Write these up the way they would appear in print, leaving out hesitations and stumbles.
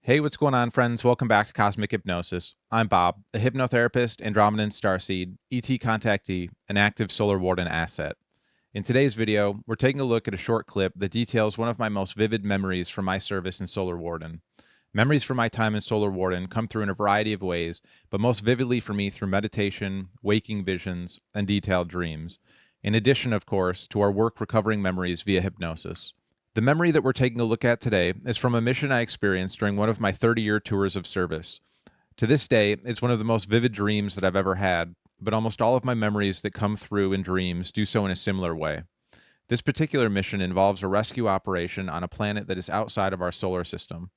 Hey, what's going on, friends? Welcome back to Cosmic Hypnosis. I'm Bob, a hypnotherapist, Andromedan starseed, ET contactee, and active Solar Warden asset. In today's video, we're taking a look at a short clip that details one of my most vivid memories from my service in Solar Warden. Memories from my time in Solar Warden come through in a variety of ways, but most vividly for me through meditation, waking visions, and detailed dreams. In addition, of course, to our work recovering memories via hypnosis. The memory that we're taking a look at today is from a mission I experienced during one of my 30-year tours of service. To this day, it's one of the most vivid dreams that I've ever had, but almost all of my memories that come through in dreams do so in a similar way. This particular mission involves a rescue operation on a planet that is outside of our solar system.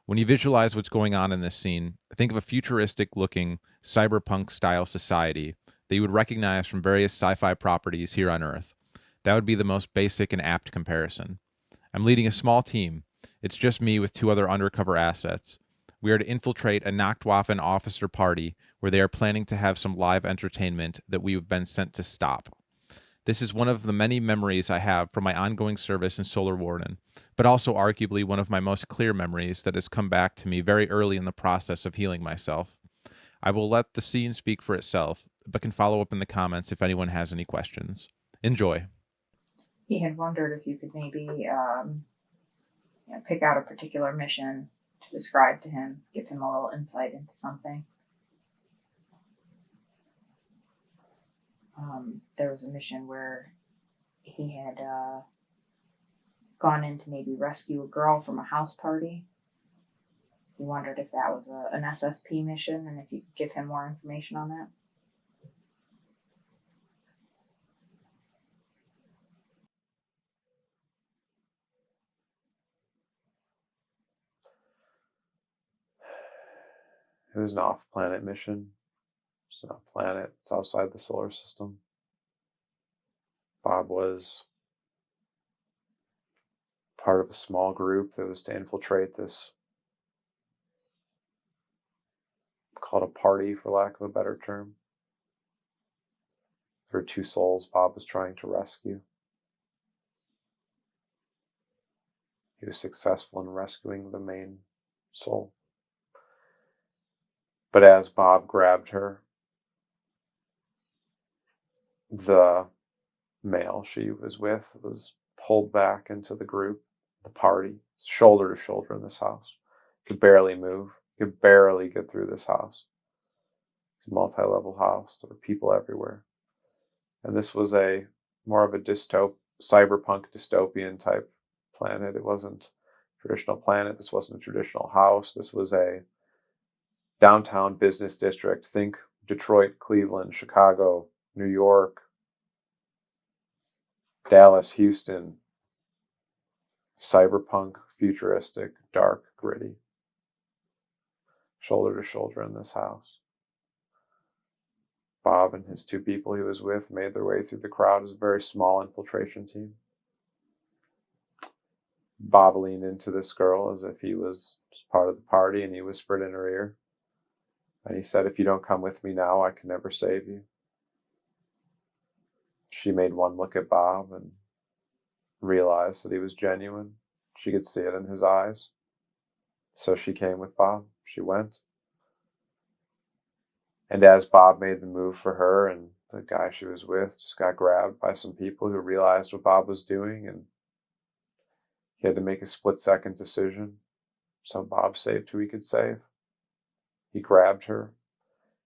When you visualize what's going on in this scene, think of a futuristic-looking, cyberpunk-style society that you would recognize from various sci-fi properties here on Earth. That would be the most basic and apt comparison. I'm leading a small team. It's just me with two other undercover assets. We are to infiltrate a Nacht Waffen officer party where they are planning to have some live entertainment that we have been sent to stop. This is one of the many memories I have from my ongoing service in Solar Warden, but also arguably one of my most clear memories that has come back to me very early in the process of healing myself. I will let the scene speak for itself, but can follow up in the comments if anyone has any questions. Enjoy. He had wondered if you could maybe pick out a particular mission to describe to him, give him a little insight into something. There was a mission where he had gone in to maybe rescue a girl from a house party. He wondered if that was an SSP mission and if you could give him more information on that. It was an off-planet mission. It's not a planet. It's outside the solar system. Bob was part of a small group that was to infiltrate this, called a party for lack of a better term. There were two souls Bob was trying to rescue. He was successful in rescuing the main soul. But as Bob grabbed her, the male she was with was pulled back into the group, the party, shoulder to shoulder in this house. Could barely move. Could barely get through this house. It's a multi-level house. There were people everywhere. And this was a more of a cyberpunk dystopian type planet. It wasn't a traditional planet. This wasn't a traditional house. This was a downtown business district. Think Detroit, Cleveland, Chicago, New York, Dallas, Houston. Cyberpunk, futuristic, dark, gritty. Shoulder to shoulder in this house. Bob and his two people he was with made their way through the crowd as a very small infiltration team. Bob leaned into this girl as if he was just part of the party, and he whispered in her ear. And he said, "If you don't come with me now, I can never save you." She made one look at Bob and realized that he was genuine. She could see it in his eyes. So she came with Bob. She went. And as Bob made the move for her, and the guy she was with just got grabbed by some people who realized what Bob was doing, and he had to make a split-second decision. So Bob saved who he could save. He grabbed her.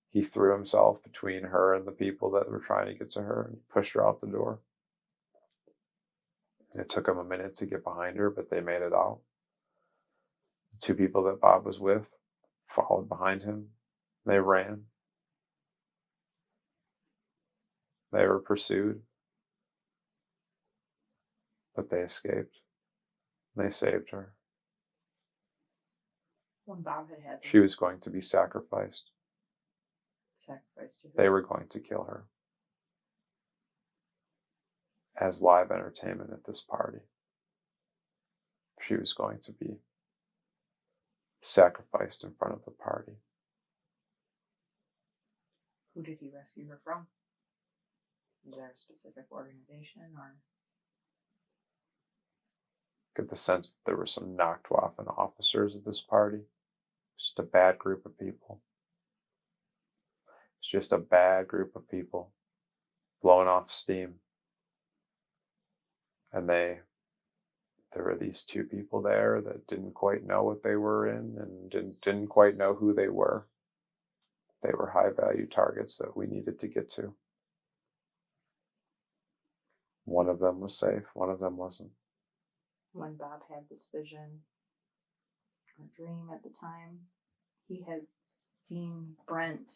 He threw himself between her and the people that were trying to get to her and pushed her out the door. It took him a minute to get behind her, but they made it out. The two people that Bob was with followed behind him. They ran. They were pursued, but they escaped. They saved her. When Bob had She was going to be sacrificed. They were going to kill her as live entertainment at this party. She was going to be sacrificed in front of the party. Who did he rescue her from? Is there a specific organization or? Get the sense that there were some Nacht Waffen officers at this party. Just a bad group of people. It's just a bad group of people blowing off steam. And there were these two people there that didn't quite know what they were in and didn't quite know who they were. They were high value targets that we needed to get to. One of them was safe, one of them wasn't. When Bob had this vision or dream at the time, he had seen Brent,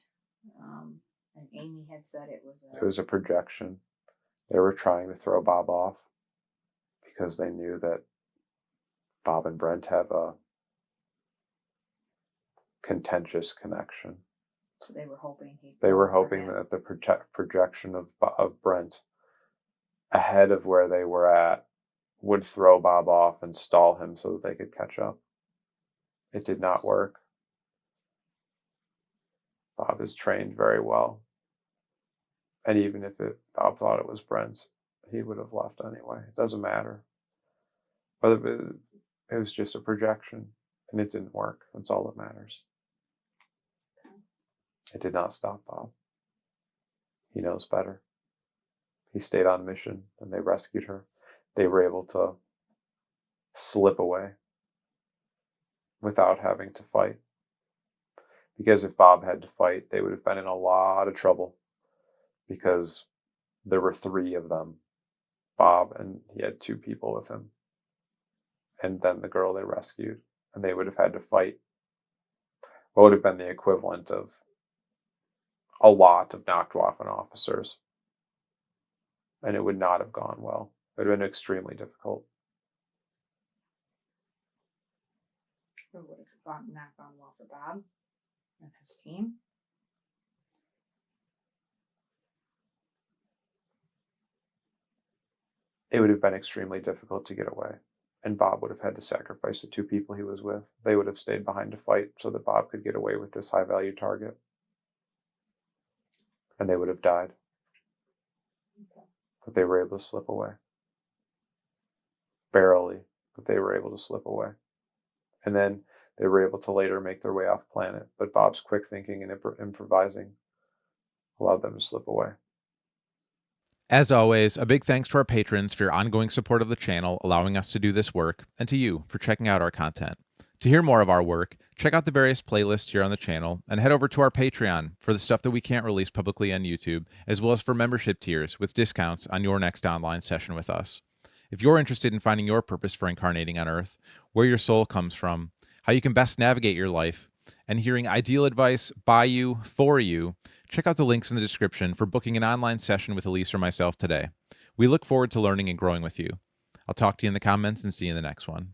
and Amy had said it was a projection. They were trying to throw Bob off because they knew that Bob and Brent have a contentious connection. So they were hoping that the projection of Brent ahead of where they were at would throw Bob off and stall him so that they could catch up. It did not work. Bob is trained very well. And even if Bob thought it was Brent, he would have left anyway. It doesn't matter. But it was just a projection, and it didn't work. That's all that matters. It did not stop Bob. He knows better. He stayed on mission, and they rescued her. They were able to slip away without having to fight. Because if Bob had to fight, they would have been in a lot of trouble. Because there were 3 of them. Bob, and he had 2 people with him. And then the girl they rescued. And they would have had to fight what would have been the equivalent of a lot of Nacht Waffen officers. And it would not have gone well. It would have been extremely difficult. It would have not gone well for Bob and his team. It would have been extremely difficult to get away. And Bob would have had to sacrifice the 2 people he was with. They would have stayed behind to fight so that Bob could get away with this high-value target. And they would have died. Okay. But they were able to slip away. Barely, but they were able to slip away. And then they were able to later make their way off planet. But Bob's quick thinking and improvising allowed them to slip away. As always, a big thanks to our patrons for your ongoing support of the channel, allowing us to do this work, and to you for checking out our content. To hear more of our work, check out the various playlists here on the channel, and head over to our Patreon for the stuff that we can't release publicly on YouTube, as well as for membership tiers with discounts on your next online session with us. If you're interested in finding your purpose for incarnating on Earth, where your soul comes from, how you can best navigate your life, and hearing ideal advice by you, for you, check out the links in the description for booking an online session with Alysse or myself today. We look forward to learning and growing with you. I'll talk to you in the comments and see you in the next one.